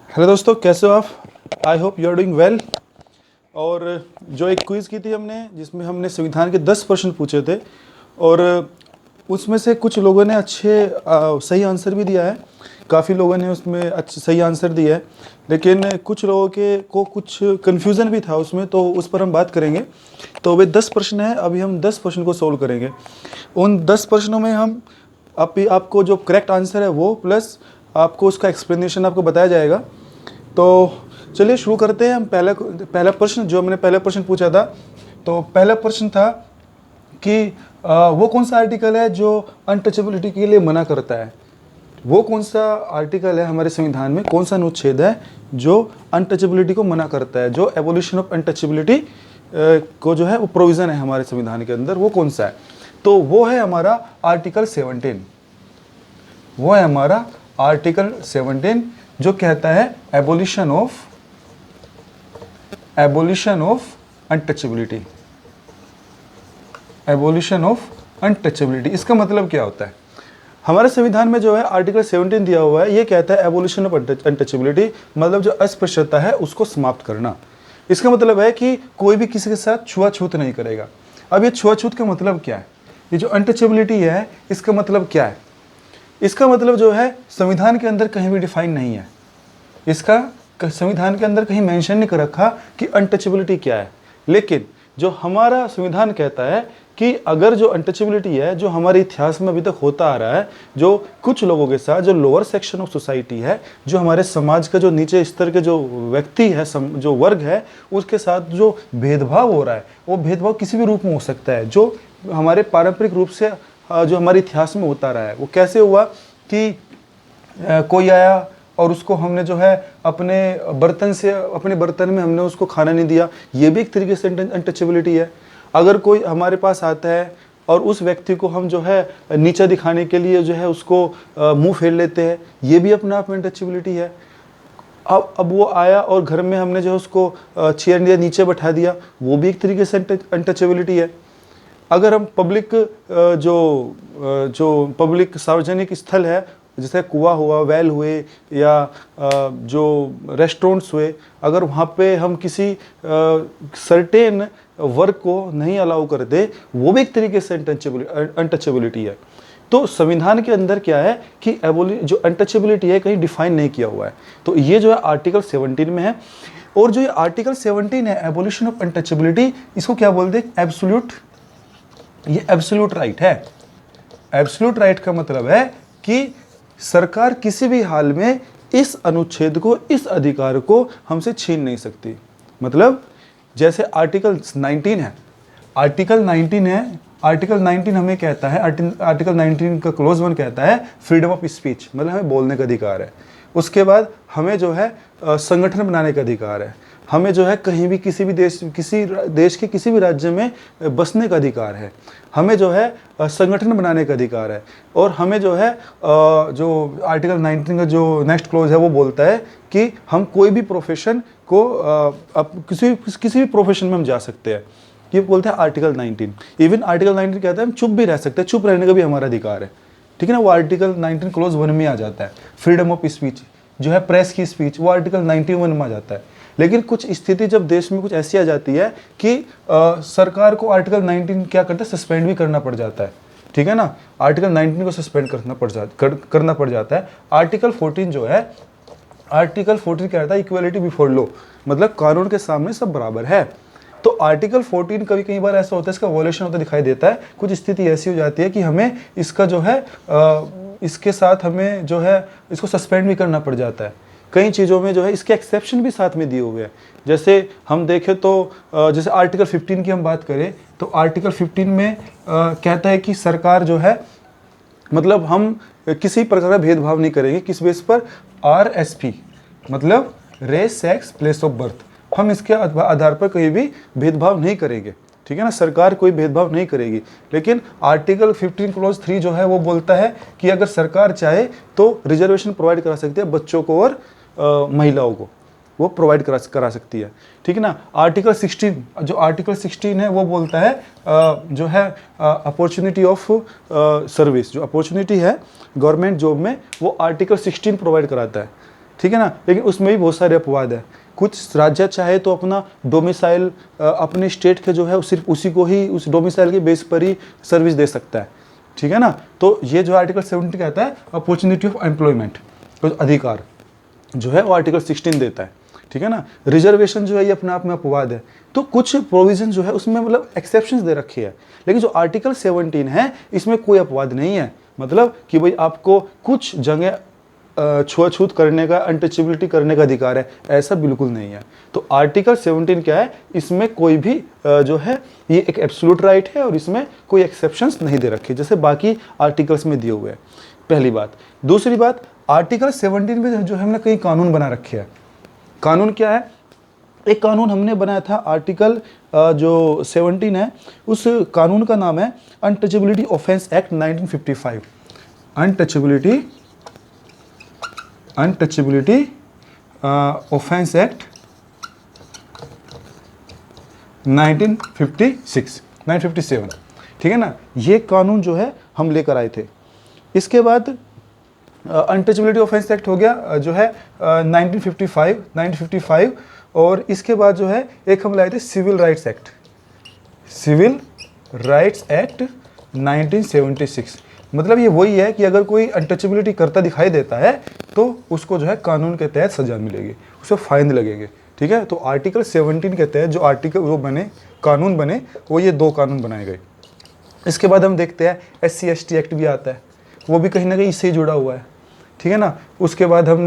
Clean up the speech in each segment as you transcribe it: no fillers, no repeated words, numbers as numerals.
Hello दोस्तों, कैसे हो आप? I hope you are doing well. और जो एक क्विज़ की थी हमने, जिसमें हमने संविधान के 10 प्रश्न पूछे थे, और उसमें से कुछ लोगों ने सही आंसर भी दिया है। काफ़ी लोगों ने उसमें अच्छे सही आंसर दिया है, लेकिन कुछ लोगों को कुछ कन्फ्यूज़न भी था उसमें, तो उस पर हम बात करेंगे। तो वे 10 प्रश्न हैं, अभी हम 10 प्रश्न को सोल्व करेंगे। उन 10 प्रश्नों में हम आपको जो करेक्ट आंसर है वो, प्लस आपको उसका एक्सप्लेनेशन आपको बताया जाएगा। तो चलिए शुरू करते हैं। हम पहला प्रश्न, जो मैंने पहला प्रश्न पूछा था, तो पहला प्रश्न था कि वो कौन सा आर्टिकल है जो अनटचेबिलिटी के लिए मना करता है। वो कौन सा आर्टिकल है हमारे संविधान में, कौन सा अनुच्छेद है जो अनटचेबिलिटी को मना करता है, जो एबोलिशन ऑफ अनटचेबिलिटी को जो है वो प्रोविज़न है हमारे संविधान के अंदर, वो कौन सा है? तो वो है हमारा आर्टिकल 17। वो है हमारा आर्टिकल 17, जो कहता है abolition of untouchability. Abolition of untouchability, इसका मतलब क्या होता है? हमारे संविधान में जो है आर्टिकल 17 दिया हुआ है, ये कहता है एबोलिशन ऑफ अनटचेबिलिटी, मतलब जो अस्पृश्यता है उसको समाप्त करना। इसका मतलब है कि कोई भी किसी के साथ छुआछूत नहीं करेगा। अब ये छुआछूत का मतलब क्या है? ये जो अनटचेबिलिटी है, इसका मतलब क्या है? इसका मतलब जो है संविधान के अंदर कहीं भी डिफाइन नहीं है। इसका संविधान के अंदर कहीं मेंशन नहीं कर रखा कि अनटचेबिलिटी क्या है। लेकिन जो हमारा संविधान कहता है कि अगर जो अनटचेबिलिटी है, जो हमारे इतिहास में अभी तक होता आ रहा है, जो कुछ लोगों के साथ, जो लोअर सेक्शन ऑफ सोसाइटी है, जो हमारे समाज का जो नीचे स्तर के जो व्यक्ति है, जो वर्ग है, उसके साथ जो भेदभाव हो रहा है, वो भेदभाव किसी भी रूप में हो सकता है, जो हमारे पारंपरिक रूप से जो हमारे इतिहास में होता रहा है। वो कैसे हुआ कि कोई आया और उसको हमने जो है अपने बर्तन में हमने उसको खाना नहीं दिया, ये भी एक तरीके से अनटचेबिलिटी है। अगर कोई हमारे पास आता है और उस व्यक्ति को हम जो है नीचा दिखाने के लिए जो है उसको मुंह फेर लेते हैं, ये भी अपने आप में अनटचेबिलिटी है। अब वो आया और घर में हमने जो है उसको चेयर दिया, नीचे बैठा दिया, वो भी एक तरीके से अनटचेबिलिटी है। अगर हम जो पब्लिक सार्वजनिक स्थल है, जैसे कुआं हुआ, वेल हुए, या जो रेस्टोरेंट्स हुए, अगर वहाँ पे हम किसी सर्टेन वर्ग को नहीं अलाउ करते, वो भी एक तरीके से अनटचेबिलिटी है। तो संविधान के अंदर क्या है कि जो अनटचेबिलिटी है कहीं डिफाइन नहीं किया हुआ है। तो ये जो है आर्टिकल 17 में है। और जो ये आर्टिकल 17 है एबोलिशन ऑफ अनटचेबिलिटी, इसको क्या बोलते हैं? एब्सोल्यूट। ये एब्सोल्यूट राइट है। एब्सोल्यूट राइट का मतलब है कि सरकार किसी भी हाल में इस अनुच्छेद को, इस अधिकार को हमसे छीन नहीं सकती। मतलब जैसे आर्टिकल 19 है, आर्टिकल 19 हमें कहता है, आर्टिकल 19 का क्लोज 1 कहता है फ्रीडम ऑफ स्पीच, मतलब हमें बोलने का अधिकार है। उसके बाद हमें जो है संगठन बनाने का अधिकार है। हमें जो है कहीं भी किसी देश के किसी भी राज्य में बसने का अधिकार है। हमें जो है संगठन बनाने का अधिकार है। और हमें जो है जो आर्टिकल 19 का जो नेक्स्ट क्लोज है वो बोलता है कि हम कोई भी प्रोफेशन को किसी भी प्रोफेशन में हम जा सकते हैं। ये बोलते हैं आर्टिकल 19। इवन आर्टिकल 19 कहता है हम चुप भी रह सकते हैं, चुप रहने का भी हमारा अधिकार है। ठीक है ना, वो आर्टिकल 19 क्लोज 1 में आ जाता है। फ्रीडम ऑफ स्पीच जो है, प्रेस की स्पीच, वो आर्टिकल 91 में आ जाता है। लेकिन कुछ स्थिति जब देश में कुछ ऐसी आ जाती है कि सरकार को आर्टिकल 19 क्या करता है, सस्पेंड भी करना पड़ जाता है। ठीक है ना, आर्टिकल 19 को सस्पेंड करना पड़ जाता है। आर्टिकल 14 जो है, आर्टिकल 14 कहता है इक्वलिटी बिफोर लॉ, मतलब कानून के सामने सब बराबर है। तो आर्टिकल 14 कई बार ऐसा होता है, इसका वॉयलेशन होता दिखाई देता है। कुछ स्थिति ऐसी हो जाती है कि हमें इसका जो है इसके साथ हमें जो है इसको सस्पेंड भी करना पड़ जाता है। कई चीज़ों में जो है इसके एक्सेप्शन भी साथ में दिए हुए हैं। जैसे हम देखें तो जैसे आर्टिकल 15 की हम बात करें, तो आर्टिकल 15 में कहता है कि सरकार जो है, मतलब हम किसी प्रकार का भेदभाव नहीं करेंगे। किस बेस पर? RSP, मतलब race, sex, place of birth. हम इसके आधार पर कहीं भी भेदभाव नहीं करेंगे। ठीक है ना, सरकार कोई भेदभाव नहीं करेगी। लेकिन आर्टिकल 15 क्लोज 3 जो है वो बोलता है कि अगर सरकार चाहे तो रिजर्वेशन प्रोवाइड करा सकती है बच्चों को और महिलाओं को, वो प्रोवाइड करा सकती है। ठीक है ना। आर्टिकल 16 है वो बोलता है जो है अपॉर्चुनिटी ऑफ सर्विस, जो अपॉर्चुनिटी है गवर्नमेंट जॉब में, वो आर्टिकल 16 प्रोवाइड कराता है। ठीक है ना, लेकिन उसमें भी बहुत सारे अपवाद है। कुछ राज्य चाहे तो अपना डोमिसाइल अपने स्टेट के जो है सिर्फ उसी को ही उस डोमिसाइल के बेस पर ही सर्विस दे सकता है, ठीक है ना। तो ये जो आर्टिकल 17 कहता है अपॉर्चुनिटी ऑफ एम्प्लॉयमेंट, तो अधिकार जो है वो आर्टिकल 16 देता है, ठीक है ना। रिजर्वेशन जो है ये अपने आप में अपवाद है। तो कुछ प्रोविजन जो है उसमें मतलब एक्सेप्शंस दे रखी है, लेकिन जो आर्टिकल 17 है इसमें कोई अपवाद नहीं है। मतलब कि भाई आपको कुछ जगह छुआछूत करने का, अनटचेबिलिटी करने का अधिकार है, ऐसा बिल्कुल नहीं है। तो आर्टिकल 17 क्या है, इसमें कोई भी जो है ये एक एब्सोल्यूट राइट है और इसमें कोई एक्सेप्शंस नहीं दे रखे जैसे बाकी आर्टिकल्स में दिए हुए हैं, पहली बात। दूसरी बात, आर्टिकल 17 में जो हमने कई कानून बना रखे हैं। कानून क्या है, एक कानून हमने बनाया था आर्टिकल जो 17 है, उस कानून का नाम है untouchability offence act 1955। Untouchability offence act 1957, ठीक है ना। ये कानून जो है हम लेकर आए थे। इसके बाद अनटचेबिलिटी ऑफेंस एक्ट हो गया जो है 1955, और इसके बाद जो है एक हम लाए थे सिविल राइट्स एक्ट 1976। मतलब ये वही है कि अगर कोई अनटचेबिलिटी करता दिखाई देता है तो उसको जो है कानून के तहत सजा मिलेगी, उसे फाइन लगेंगे, ठीक है। तो आर्टिकल 17 के तहत जो कानून बने वो ये 2 कानून बनाए गए। इसके बाद हम देखते हैं SC/ST एक्ट भी आता है, वो भी कहीं ना कहीं इससे ही जुड़ा हुआ है, ठीक है ना। उसके बाद हम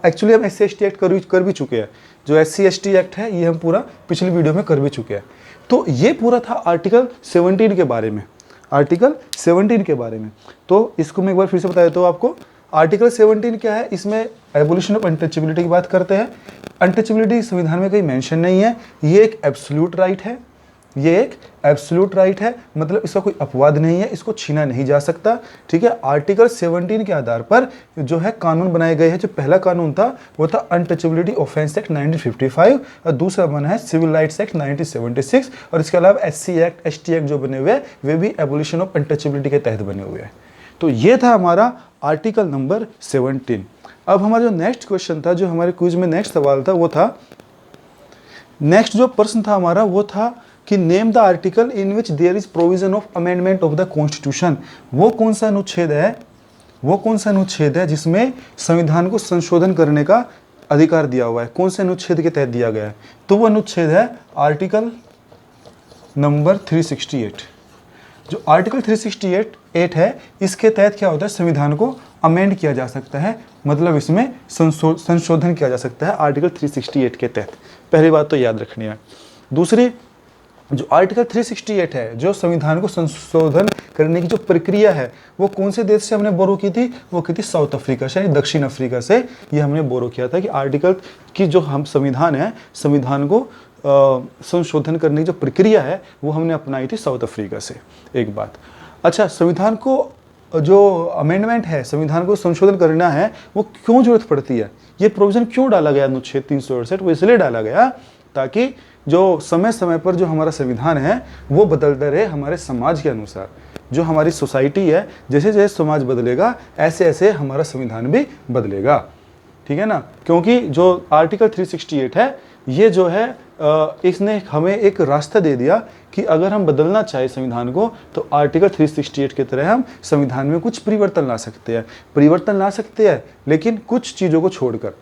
SC/ST एक्ट कर भी चुके हैं। जो SC/ST एक्ट है ये हम पूरा पिछली वीडियो में कर भी चुके हैं। तो ये पूरा था आर्टिकल 17 के बारे में, तो इसको मैं एक बार फिर से बता देता हूँ आपको। आर्टिकल 17 क्या है, इसमें एबोलिशन ऑफ अनटचेबिलिटी की बात करते हैं। अनटचेबिलिटी संविधान में कहीं मेंशन नहीं है, ये एक एब्सोल्यूट राइट है, मतलब इसका कोई अपवाद नहीं है, इसको छीना नहीं जा सकता, ठीक है। आर्टिकल 17 के आधार पर जो है कानून बनाए गए हैं। जो पहला कानून था वो था अनटचेबिलिटी ऑफेंस एक्ट 1955 और दूसरा बना है सिविल राइट्स एक्ट 1976, और इसके अलावा SC एक्ट, ST एक्ट जो बने हुए हैं वे भी एबोलिशन ऑफ अनटचेबिलिटी के तहत बने हुए हैं। तो ये था हमारा आर्टिकल नंबर 17। अब हमारा जो नेक्स्ट क्वेश्चन था, जो हमारे क्विज में नेक्स्ट सवाल था, वो था नेक्स्ट जो प्रश्न था हमारा वो था कि name the article in which there is provision of amendment of the constitution. वो कौन सा अनुच्छेद है जिसमें संविधान को संशोधन करने का अधिकार दिया हुआ है, कौन से अनुच्छेद के तहत दिया गया है। तो वो अनुच्छेद है आर्टिकल नंबर 368। जो आर्टिकल 368 है, इसके तहत क्या होता है, संविधान को अमेंड किया जा सकता है, मतलब इसमें संशोधन किया जा सकता है आर्टिकल 368 के तहत। पहली बात तो याद रखनी है। दूसरी, जो आर्टिकल 368 है, जो संविधान को संशोधन करने की जो प्रक्रिया है, वो कौन से देश से हमने बोरो की थी, वो की थी साउथ अफ्रीका से, दक्षिण अफ्रीका से ये हमने बोरो किया था कि आर्टिकल की जो हम संविधान है, संविधान को संशोधन करने की जो प्रक्रिया है वो हमने अपनाई थी साउथ अफ्रीका से। एक बात। अच्छा, संविधान को जो अमेंडमेंट है, संविधान को संशोधन करना है, वो क्यों जरूरत पड़ती है, ये प्रोविजन क्यों डाला गया अनुच्छेद 368? वो इसलिए डाला गया ताकि जो समय समय पर जो हमारा संविधान है वो बदलता रहे हमारे समाज के अनुसार। जो हमारी सोसाइटी है, जैसे जैसे समाज बदलेगा ऐसे ऐसे हमारा संविधान भी बदलेगा, ठीक है ना। क्योंकि जो आर्टिकल 368 है ये जो है इसने हमें एक रास्ता दे दिया कि अगर हम बदलना चाहे संविधान को तो आर्टिकल 368 की तरह हम संविधान में कुछ परिवर्तन ला सकते हैं, लेकिन कुछ चीज़ों को छोड़कर।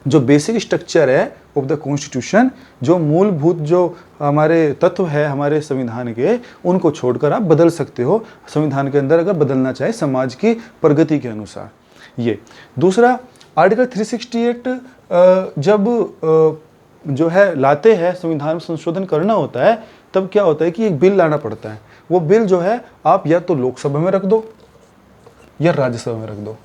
जो बेसिक स्ट्रक्चर है ऑफ द कॉन्स्टिट्यूशन, जो मूलभूत जो हमारे तत्व है हमारे संविधान के, उनको छोड़कर आप बदल सकते हो संविधान के अंदर अगर बदलना चाहे समाज की प्रगति के अनुसार। ये दूसरा, आर्टिकल 368 जब जो है लाते हैं, संविधान में संशोधन करना होता है, तब क्या होता है कि एक बिल लाना पड़ता है। वो बिल जो है आप या तो लोकसभा में रख दो या राज्यसभा में रख दो।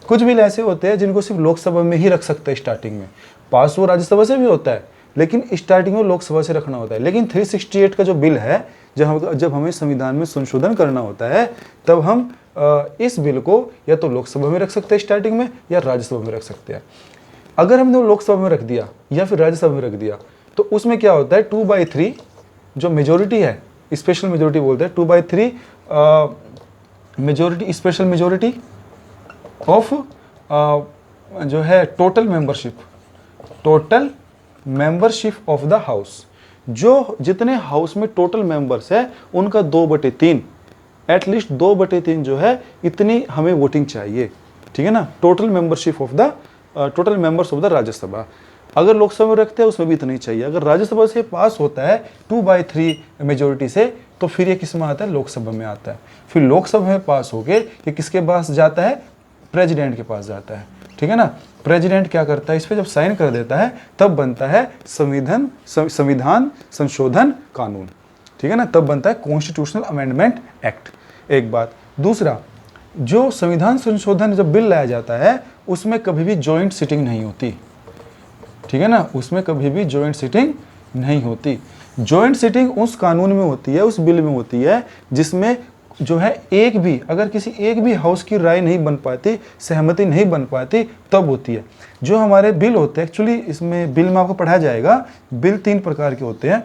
कुछ बिल ऐसे होते हैं जिनको सिर्फ लोकसभा में ही रख सकते हैं, स्टार्टिंग में पास वो राज्यसभा से भी होता है, लेकिन स्टार्टिंग में लोकसभा से रखना होता है। लेकिन 368 का जो बिल है, जब हमें संविधान में संशोधन करना होता है, तब हम इस बिल को या तो लोकसभा में रख सकते हैं स्टार्टिंग में, या राज्यसभा में रख सकते हैं। अगर हमने लोकसभा में रख दिया या फिर राज्यसभा में रख दिया तो उसमें क्या होता है, 2/3 जो मेजोरिटी है, स्पेशल मेजोरिटी बोलते हैं, 2/3 मेजोरिटी, स्पेशल मेजोरिटी ऑफ जो है total membership of the house, जो जितने हाउस में टोटल मेंबर्स है उनका 2/3, एटलीस्ट 2/3 जो है इतनी हमें वोटिंग चाहिए, ठीक है ना। Total members of the Rajya Sabha, अगर लोकसभा में रखते हैं उसमें भी इतना ही चाहिए। अगर राज्यसभा से पास होता है 2/3 मेजोरिटी से, तो फिर ये किस में आता है, लोकसभा में आता है। फिर लोकसभा में पास होके ये किसके पास जाता है, प्रेसिडेंट के पास जाता है, ठीक है ना। प्रेसिडेंट क्या करता है, इस पर जब साइन कर देता है तब बनता है संविधान संशोधन कानून, ठीक है ना, तब बनता है कॉन्स्टिट्यूशनल अमेंडमेंट एक्ट। एक बात। दूसरा, जो संविधान संशोधन जब बिल लाया जाता है उसमें कभी भी जॉइंट सिटिंग नहीं होती, ठीक है ना, उसमें कभी भी जॉइंट सिटिंग नहीं होती। जॉइंट सिटिंग उस कानून में होती है, उस बिल में होती है जिसमें जो है अगर किसी एक भी हाउस की राय नहीं बन पाती, सहमति नहीं बन पाती, तब होती है। जो हमारे बिल होते हैं, एक्चुअली इसमें बिल में आपको पढ़ाया जाएगा, बिल 3 प्रकार के होते हैं,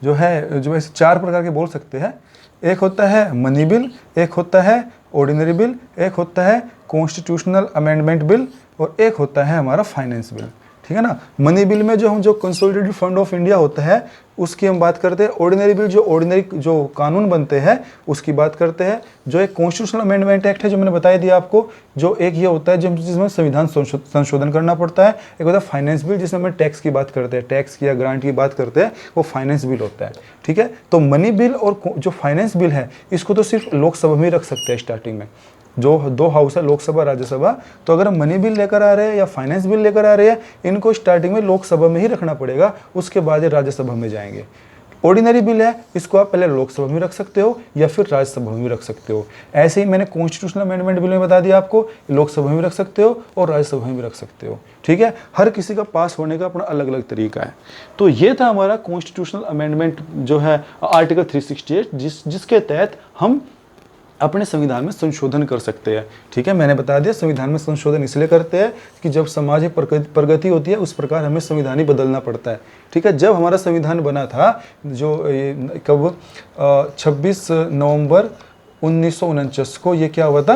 जो ऐसे 4 प्रकार के बोल सकते हैं। एक होता है मनी बिल, एक होता है ऑर्डिनरी बिल, एक होता है कॉन्स्टिट्यूशनल अमेंडमेंट बिल, और एक होता है हमारा फाइनेंस बिल, ठीक है ना। मनी बिल में जो कंसोलिडेटेड फंड ऑफ इंडिया होता है उसकी हम बात करते हैं। ऑर्डिनरी बिल जो कानून बनते हैं उसकी बात करते हैं। जो एक कॉन्स्टिट्यूशनल अमेंडमेंट एक्ट है, जो मैंने बताया दिया आपको, जो एक ये होता है जिसमें संविधान संशोधन करना पड़ता है। एक होता है फाइनेंस बिल, जिसमें हम टैक्स की बात करते हैं, टैक्स की या ग्रांट की बात करते हैं, वो फाइनेंस बिल होता है, ठीक है। तो मनी बिल और जो फाइनेंस बिल है इसको तो सिर्फ लोकसभा में रख सकते हैं स्टार्टिंग में, जो 2 हाउस है, लोकसभा राज्यसभा। तो अगर हम मनी बिल लेकर आ रहे हैं या फाइनेंस बिल लेकर आ रहे हैं, इनको स्टार्टिंग में लोकसभा में ही रखना पड़ेगा, उसके बाद ये राज्यसभा में जाएंगे। ऑर्डिनरी बिल है, इसको आप पहले लोकसभा में रख सकते हो या फिर राज्यसभा में रख सकते हो। ऐसे ही मैंने कॉन्स्टिट्यूशनल अमेंडमेंट बिल में बता दिया आपको, लोकसभा में रख सकते हो और राज्यसभा में रख सकते हो, ठीक है। हर किसी का पास होने का अपना अलग अलग तरीका है। तो ये था हमारा कॉन्स्टिट्यूशनल अमेंडमेंट जो है आर्टिकल 368, जिसके तहत हम अपने संविधान में संशोधन कर सकते हैं, ठीक है। मैंने बता दिया संविधान में संशोधन इसलिए करते हैं कि जब समाज में प्रगति होती है उस प्रकार हमें संविधान ही बदलना पड़ता है, ठीक है। जब हमारा संविधान बना था, जो कब 26 नवंबर 1949 को ये क्या हुआ था,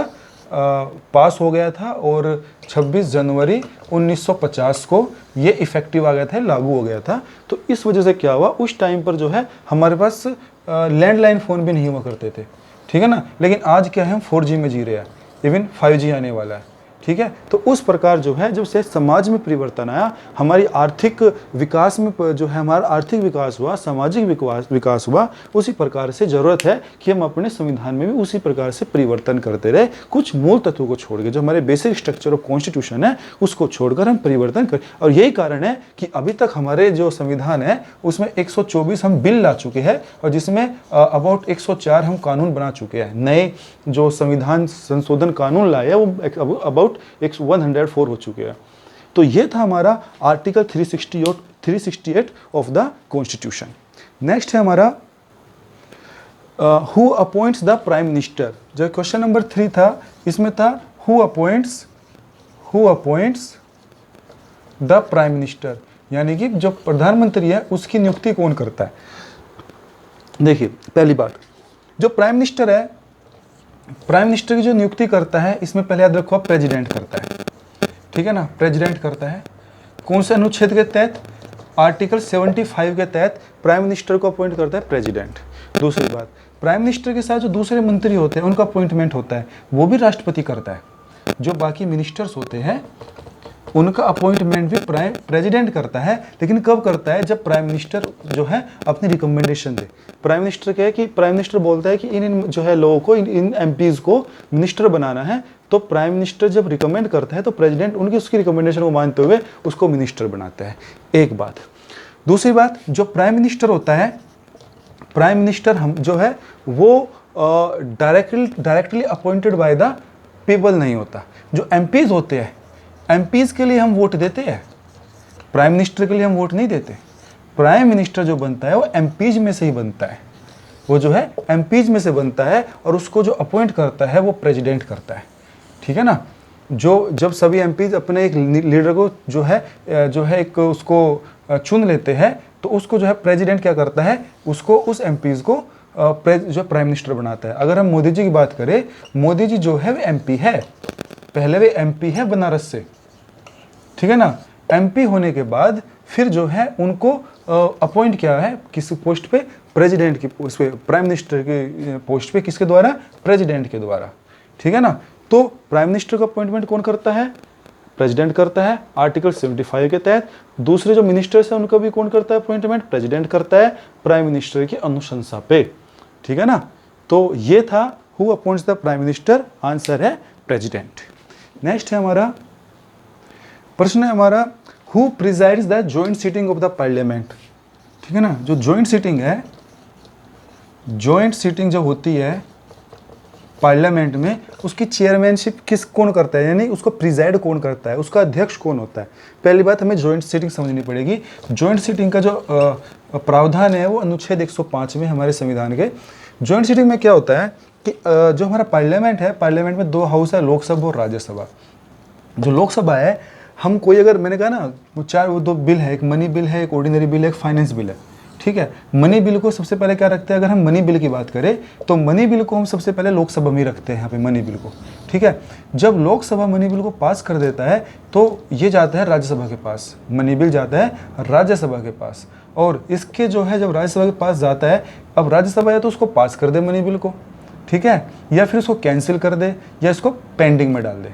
पास हो गया था, और 26 जनवरी 1950 को ये इफेक्टिव आ गया था, लागू हो गया था। तो इस वजह से क्या हुआ, उस टाइम पर जो है हमारे पास लैंडलाइन फ़ोन भी नहीं हुआ करते थे, ठीक है ना। लेकिन आज क्या है, हम 4G में जी रहे हैं, इवन 5G आने वाला है, ठीक है। तो उस प्रकार जो है, जब से समाज में परिवर्तन आया, हमारी आर्थिक विकास में जो है हमारा आर्थिक विकास हुआ, सामाजिक विकास हुआ, उसी प्रकार से ज़रूरत है कि हम अपने संविधान में भी उसी प्रकार से परिवर्तन करते रहे। कुछ मूल तत्वों को छोड़ के, जो हमारे बेसिक स्ट्रक्चर ऑफ कॉन्स्टिट्यूशन है उसको छोड़कर हम परिवर्तन करें। और यही कारण है कि अभी तक हमारे जो संविधान है उसमें 124 हम बिल ला चुके हैं, और जिसमें अबाउट 104 हम कानून बना चुके हैं। नए जो संविधान संशोधन कानून लाए हैं वो अबाउट 104 हो चुके हैं। तो ये था हमारा article 368 of the constitution. Next है हमारा who appoints the prime minister. जो क्वेश्चन नंबर 3 था, इसमें था who appoints the prime minister, यानी कि जो प्रधानमंत्री है उसकी नियुक्ति कौन करता है। देखिए, पहली बात, जो प्राइम मिनिस्टर है, प्राइम मिनिस्टर की जो नियुक्ति करता है, इसमें पहले याद रखो प्रेसिडेंट करता है, ठीक है ना। प्रेसिडेंट करता है कौन से अनुच्छेद के तहत, आर्टिकल 75 के तहत प्राइम मिनिस्टर को अपॉइंट करता है प्रेसिडेंट। दूसरी बात, प्राइम मिनिस्टर के साथ जो दूसरे मंत्री होते हैं उनका अपॉइंटमेंट होता है, वो भी राष्ट्रपति करता है। जो बाकी मिनिस्टर्स होते हैं उनका अपॉइंटमेंट भी प्रेसिडेंट करता है, लेकिन कब करता है, जब प्राइम मिनिस्टर जो है अपनी रिकमेंडेशन दे। प्राइम मिनिस्टर क्या है कि प्राइम मिनिस्टर बोलता है कि इन जो है लोगों को, इन एमपीज को मिनिस्टर बनाना है, तो प्राइम मिनिस्टर जब रिकमेंड करता है तो प्रेसिडेंट उसकी रिकमेंडेशन को मानते हुए उसको मिनिस्टर बनाता है। एक बात। दूसरी बात, जो प्राइम मिनिस्टर होता है, प्राइम मिनिस्टर हम जो है वो directly appointed by the people नहीं होता। जो एमपीज होते हैं, एमपीज के लिए हम वोट देते हैं, प्राइम मिनिस्टर के लिए हम वोट नहीं देते। प्राइम मिनिस्टर जो बनता है वो एमपीज में से ही बनता है, वो जो है एमपीज में से बनता है, और उसको जो अपॉइंट करता है वो प्रेसिडेंट करता है, ठीक है ना। जब सभी एमपीज अपने एक लीडर को जो है एक उसको चुन लेते हैं, तो उसको जो है प्रेसिडेंट क्या करता है, उसको उस एमपीज को जो प्राइम मिनिस्टर बनाता है। अगर हम मोदी जी की बात करें, मोदी जी जो है वो एमपी है, पहले वे एमपी है बनारस से, ठीक है ना। एमपी होने के बाद फिर जो है उनको अपॉइंट किया है किस पोस्ट पे, प्रेसिडेंट की पोस्ट पे, प्राइम मिनिस्टर के पोस्ट पे, किसके द्वारा, प्रेसिडेंट के द्वारा, ठीक है ना। तो प्राइम मिनिस्टर का अपॉइंटमेंट कौन करता है, प्रेसिडेंट करता है आर्टिकल 75 के तहत। दूसरे जो मिनिस्टर्स हैं उनका भी कौन करता है अपॉइंटमेंट, प्रेसिडेंट करता है प्राइम मिनिस्टर की अनुशंसा पे, ठीक है ना। तो ये था who appoints the prime minister, answer है प्रेसिडेंट। नेक्स्ट है हमारा प्रश्न है हमारा, who presides the joint sitting of the parliament, ठीक है ना। जो जॉइंट सिटिंग है, जॉइंट सिटिंग जो होती है पार्लियामेंट में, उसकी चेयरमैनशिप कौन करता है, यानी उसको प्रिजाइड कौन करता है, उसका अध्यक्ष कौन होता है। पहली बात हमें जॉइंट सिटिंग समझनी पड़ेगी। जॉइंट सिटिंग का जो प्रावधान है वो अनुच्छेद 105 में हमारे संविधान के। जॉइंट सिटिंग में क्या होता है कि जो हमारा पार्लियामेंट है, पार्लियामेंट में 2 हाउस है, लोकसभा और राज्यसभा। जो लोकसभा है, हम कोई अगर, मैंने कहा ना वो 2 बिल है, एक मनी बिल है, एक ऑर्डिनरी बिल है, एक फाइनेंस बिल है, ठीक है। मनी बिल को सबसे पहले क्या रखते हैं, अगर हम मनी बिल की बात करें तो मनी बिल को हम सबसे पहले लोकसभा में रखते हैं, यहाँ पे मनी बिल को, ठीक है। जब लोकसभा मनी बिल को पास कर देता है तो ये जाता है राज्यसभा के पास, मनी बिल जाता है राज्यसभा के पास। और इसके जो है, जब राज्यसभा के पास जाता है, अब राज्यसभा या तो उसको पास कर दे मनी बिल को, ठीक है, या फिर उसको कैंसिल कर दे, या इसको पेंडिंग में डाल दे।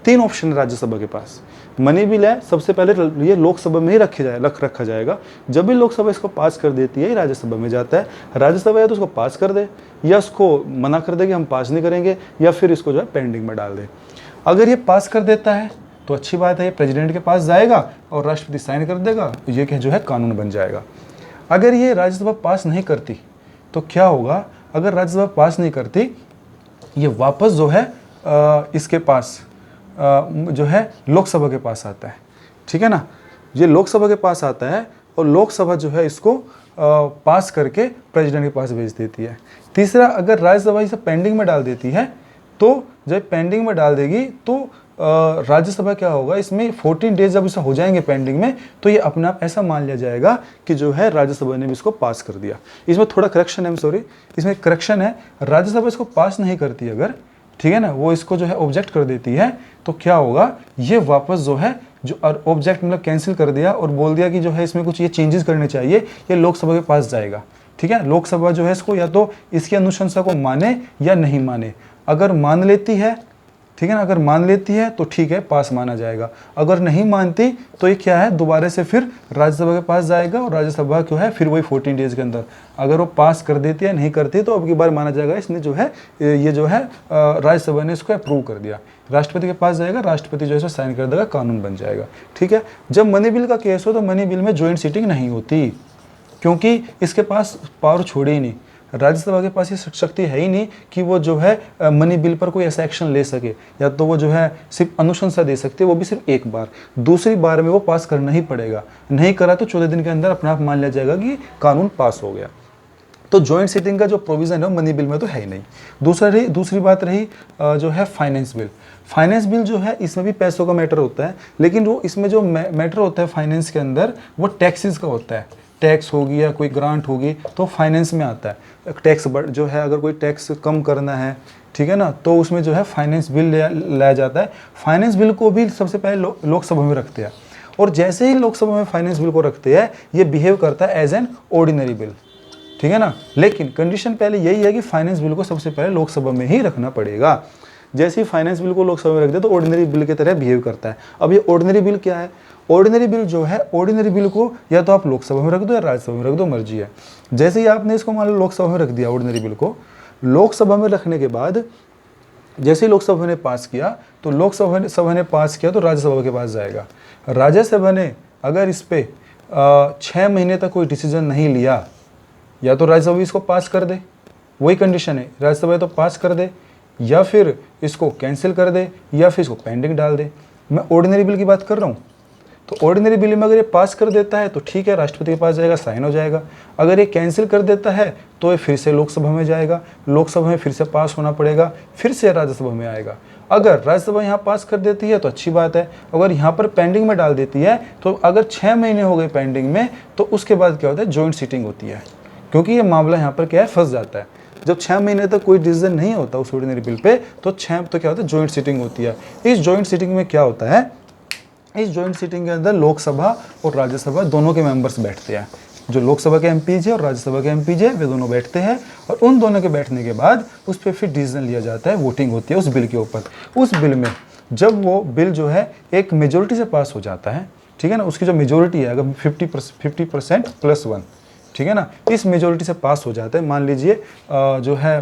3 ऑप्शन है राज्यसभा के पास। मनी बिल है, सबसे पहले ये लोकसभा में ही रखा जाएगा। जब भी लोकसभा इसको पास कर देती है, राज्यसभा में जाता है। राज्यसभा या तो उसको पास कर दे, या उसको मना कर दे कि हम पास नहीं करेंगे, या फिर इसको जो है पेंडिंग में डाल दे। अगर ये पास कर देता है तो अच्छी बात है, ये प्रेसिडेंट के पास जाएगा और राष्ट्रपति साइन कर देगा, तो ये जो है कानून बन जाएगा। अगर ये राज्यसभा पास नहीं करती तो क्या होगा, अगर राज्यसभा पास नहीं करती, ये वापस जो है इसके पास जो है लोकसभा के पास आता है, ठीक है ना। ये लोकसभा के पास आता है और लोकसभा जो है इसको पास करके प्रेसिडेंट के पास भेज देती है। तीसरा, अगर राज्यसभा इसे पेंडिंग में डाल देती है, तो जब पेंडिंग में डाल देगी तो राज्यसभा क्या होगा, इसमें 14 डेज जब इसे हो जाएंगे पेंडिंग में, तो ये अपने आप ऐसा मान लिया जाएगा कि जो है राज्यसभा ने भी इसको पास कर दिया। इसमें थोड़ा करेक्शन है, सॉरी, इसमें करेक्शन है। राज्यसभा इसको पास नहीं करती अगर, ठीक है ना, वो इसको जो है ऑब्जेक्ट कर देती है, तो क्या होगा, ये वापस जो है, जो ऑब्जेक्ट मतलब कैंसिल कर दिया और बोल दिया कि जो है इसमें कुछ ये चेंजेस करने चाहिए, ये लोकसभा के पास जाएगा, ठीक है। लोकसभा जो है इसको या तो इसकी अनुशंसा को माने या नहीं माने। अगर मान लेती है, ठीक है ना, अगर मान लेती है तो ठीक है, पास माना जाएगा। अगर नहीं मानती तो ये क्या है, दोबारा से फिर राज्यसभा के पास जाएगा और राज्यसभा क्यों है, फिर वही 14 डेज के अंदर अगर वो पास कर देती है, नहीं करती तो अब की बार माना जाएगा इसने जो है, ये जो है राज्यसभा ने इसको अप्रूव कर दिया। राष्ट्रपति के पास जाएगा, राष्ट्रपति जो है साइन कर देगा, कानून बन जाएगा, ठीक है। जब मनी बिल का केस हो तो मनी बिल में ज्वाइंट सीटिंग नहीं होती, क्योंकि इसके पास पावर छोड़े ही नहीं, राज्यसभा के पास ये शक्ति है ही नहीं कि वो जो है मनी बिल पर कोई ऐसा एक्शन ले सके, या तो वो जो है सिर्फ अनुशंसा दे सकते हैं, वो भी सिर्फ एक बार। दूसरी बार में वो पास करना ही पड़ेगा, नहीं करा तो 14 दिन के अंदर अपने आप मान लिया जाएगा कि कानून पास हो गया। तो जॉइंट सिटिंग का जो प्रोविजन है मनी बिल में तो है ही नहीं। दूसरी बात रही जो है फाइनेंस बिल। फाइनेंस बिल जो है इसमें भी पैसों का मैटर होता है, लेकिन वो इसमें जो मैटर होता है फाइनेंस के अंदर, वो टैक्सेस का होता है। टैक्स होगी या कोई ग्रांट होगी तो फाइनेंस में आता है। टैक्स जो है, अगर कोई टैक्स कम करना है, ठीक है ना, तो उसमें जो है फाइनेंस बिल लाया जाता है। फाइनेंस बिल को भी सबसे पहले लोकसभा में रखते हैं, और जैसे ही लोकसभा में फाइनेंस बिल को रखते हैं, ये बिहेव करता है एज एन ऑर्डिनरी बिल, ठीक है ना। लेकिन कंडीशन पहले यही है कि फाइनेंस बिल को सबसे पहले लोकसभा में ही रखना पड़ेगा। जैसे ही फाइनेंस बिल को लोकसभा में रख दे तो ऑर्डिनरी बिल की तरह बिहेव करता है। अब ये ऑर्डिनरी बिल क्या है, ऑर्डिनरी बिल जो है, ऑर्डिनरी बिल को या तो आप लोकसभा में रख दो या राज्यसभा में रख दो, मर्जी है। जैसे ही आपने इसको मान लो लोकसभा में रख दिया, ऑर्डिनरी बिल को लोकसभा में रखने के बाद जैसे ही लोकसभा ने पास किया तो लोकसभा ने पास किया तो राज्यसभा के पास जाएगा। राज्यसभा ने अगर इस पर 6 महीने तक कोई डिसीजन नहीं लिया, या तो राज्यसभा इसको पास कर दे, वही कंडीशन है, राज्यसभा तो पास कर दे, या फिर इसको कैंसिल कर दे, या फिर इसको पेंडिंग डाल दे। मैं ऑर्डिनरी बिल की बात कर रहा हूँ। तो ऑर्डिनरी बिल में अगर ये पास कर देता है तो ठीक है, राष्ट्रपति के पास जाएगा, साइन हो जाएगा। अगर ये कैंसिल कर देता है तो ये फिर से लोकसभा में जाएगा, लोकसभा में फिर से पास होना पड़ेगा, फिर से राज्यसभा में आएगा। अगर राज्यसभा यहाँ पास कर देती है तो अच्छी बात है, अगर यहाँ पर पेंडिंग में डाल देती है तो अगर 6 महीने हो गए पेंडिंग में, तो उसके बाद क्या होता है, जॉइंट सीटिंग होती है, क्योंकि ये मामला यहाँ पर क्या है, फंस जाता है। जब 6 महीने तक कोई डिसीजन नहीं होता उस ऑर्डिनरी बिल पे, तो क्या होता है, जॉइंट सीटिंग होती है। इस जॉइंट सीटिंग में क्या होता है, इस जॉइंट सीटिंग के अंदर लोकसभा और राज्यसभा दोनों के मेंबर्स बैठते हैं। जो लोकसभा के एमपीज है और राज्यसभा के एमपीज है, वे दोनों बैठते हैं, और उन दोनों के बैठने के बाद उस पर फिर डिसीजन लिया जाता है, वोटिंग होती है उस बिल के ऊपर। उस बिल में जब वो बिल जो है एक मेजोरिटी से पास हो जाता है, ठीक है ना, उसकी जो मेजोरिटी है अगर 50% +1, ठीक है ना, इस मेजोरिटी से पास हो जाता है। मान लीजिए जो है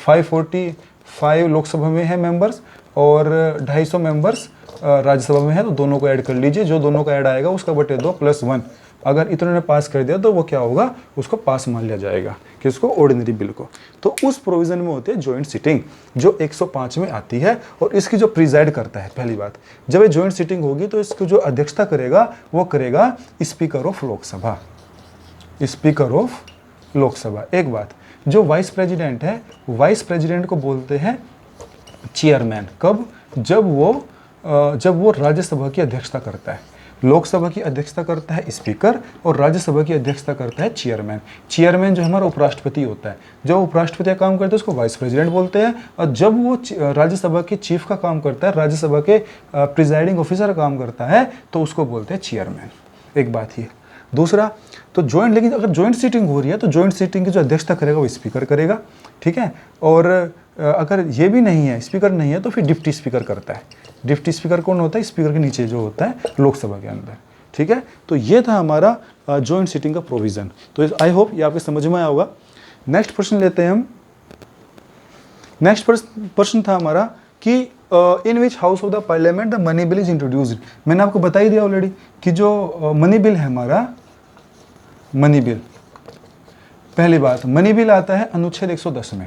545 लोकसभा में है मेंबर्स और 250 मेंबर्स राज्यसभा में है, तो दोनों को ऐड कर लीजिए, जो दोनों का ऐड आएगा उसका बटे 2 +1। अगर इतने ने पास कर दिया तो वो क्या होगा, उसको पास मान लिया जाएगा कि उसको ऑर्डिनरी बिल को। तो उस प्रोविजन में होती है जॉइंट सीटिंग, जो 105 में आती है, और इसकी जो प्रिजाइड करता है, पहली बात, जब ये जॉइंट सीटिंग होगी तो इसकी जो अध्यक्षता करेगा वो करेगा speaker of Lok Sabha, speaker of Lok Sabha. एक बात, जो वाइस प्रेसिडेंट है, वाइस प्रेसिडेंट को बोलते हैं चेयरमैन। कब, जब वो राज्यसभा की अध्यक्षता करता है। लोकसभा की अध्यक्षता करता है स्पीकर और राज्यसभा की अध्यक्षता करता है चेयरमैन। चेयरमैन जो हमारा उपराष्ट्रपति होता है, जो उपराष्ट्रपति का काम करता है उसको वाइस प्रेसिडेंट बोलते हैं, और जब वो राज्यसभा के चीफ का काम करता है, राज्यसभा के प्रिजाइडिंग ऑफिसर का काम करता है, तो उसको बोलते हैं चेयरमैन। एक बात ये। दूसरा, तो जॉइंट, लेकिन अगर जॉइंट सीटिंग हो रही है तो जॉइंट सीटिंग की जो अध्यक्षता करेगा वो स्पीकर करेगा, ठीक है। और अगर ये भी नहीं है, स्पीकर नहीं है, तो फिर डिप्टी स्पीकर करता है। डिप्टी स्पीकर कौन होता है, स्पीकर के नीचे जो होता है लोकसभा के अंदर, ठीक है। तो ये था हमारा जॉइंट सीटिंग का प्रोविजन। तो आई होप ये आपके समझ में आया होगा। नेक्स्ट प्रश्न लेते हैं हम। नेक्स्ट प्रश्न था हमारा कि in which house of the parliament the money bill is introduced. मैंने आपको बता ही दिया ऑलरेडी कि जो मनी बिल है हमारा, मनी बिल, पहली बात, मनी बिल आता है अनुच्छेद 110 में।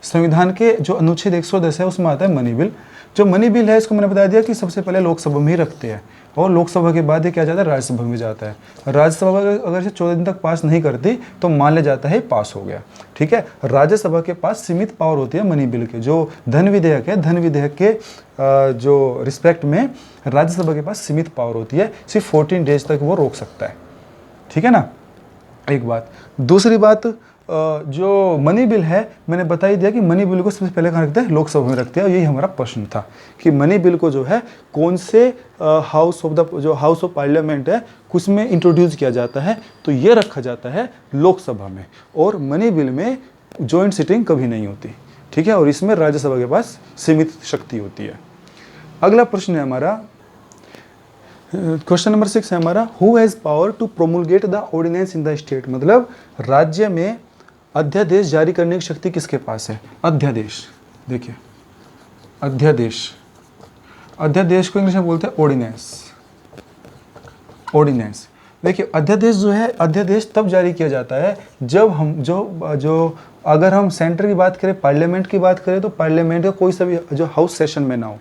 संविधान के जो अनुच्छेद 110 है उसमें आता है मनी बिल। जो मनी बिल है इसको मैंने बता दिया कि सबसे पहले लोकसभा में ही रखते हैं, और लोकसभा के बाद ये क्या जाता है, राज्यसभा में जाता है। राज्यसभा अगर इसे 14 दिन तक पास नहीं करती तो मान लिया जाता है पास हो गया, ठीक है। राज्यसभा के पास सीमित पावर होती है मनी बिल के। जो धन विधेयक है, धन विधेयक के जो रिस्पेक्ट में राज्यसभा के पास सीमित पावर होती है, सिर्फ 14 डेज तक वो रोक सकता है, ठीक है ना। एक बात। दूसरी बात, जो मनी बिल है मैंने बता ही दिया कि मनी बिल को सबसे पहले कहाँ रखते हैं, लोकसभा में रखते हैं। और यही हमारा प्रश्न था कि मनी बिल को जो है कौन से हाउस ऑफ पार्लियामेंट है उसमें इंट्रोड्यूस किया जाता है, तो ये रखा जाता है लोकसभा में। और मनी बिल में जॉइंट सीटिंग कभी नहीं होती, ठीक है, और इसमें राज्यसभा के पास सीमित शक्ति होती है। अगला प्रश्न है हमारा, क्वेश्चन नंबर 6 है हमारा, who has power to promulgate the ordinance in the state. मतलब राज्य में अध्यादेश जारी करने की शक्ति किसके पास है। अध्यादेश, देखिए अध्यादेश, अध्यादेश को इंग्लिश में बोलते हैं ऑर्डिनेंस। ऑर्डिनेंस, देखिए अध्यादेश जो है, अध्यादेश तब जारी किया जाता है जब हम जो अगर हम सेंटर की बात करें, पार्लियामेंट की बात करें, तो पार्लियामेंट का कोई सा भी जो हाउस सेशन में ना हो,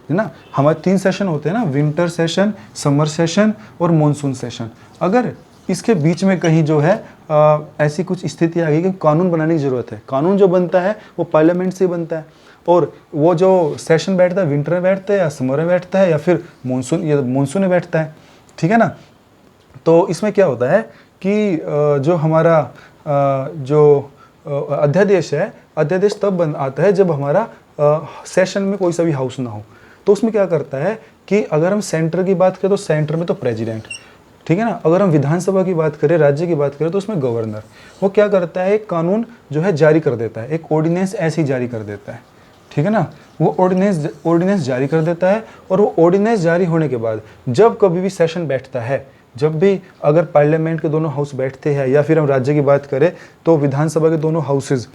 है ना। हमारे 3 सेशन होते हैं ना, विंटर सेशन, समर सेशन और मॉनसून सेशन। अगर इसके बीच में कहीं जो है ऐसी कुछ स्थिति आ गई कि कानून बनाने की ज़रूरत है, कानून जो बनता है वो पार्लियामेंट से ही बनता है, और वो जो सेशन बैठता है विंटर में बैठता है या समर में बैठता है या फिर मॉनसून में बैठता है, ठीक है ना। तो इसमें क्या होता है कि जो हमारा जो अध्यादेश है, अध्यादेश तब आता है जब हमारा सेशन में कोई सा भी हाउस ना हो। तो उसमें क्या करता है कि अगर हम सेंटर की बात करें तो सेंटर में तो प्रेसिडेंट, ठीक है ना। अगर हम विधानसभा की बात करें, राज्य की बात करें, तो उसमें गवर्नर, वो क्या करता है, एक कानून जो है जारी कर देता है, एक ऑर्डिनेंस ऐसे ही जारी कर देता है, ठीक है ना। वो ऑर्डिनेंस जारी कर देता है, और वो ऑर्डिनेंस जारी होने के बाद जब कभी भी सेशन बैठता है, जब भी अगर पार्लियामेंट के दोनों हाउस बैठते हैं, या फिर हम राज्य की बात करें तो विधानसभा के दोनों हाउसेज,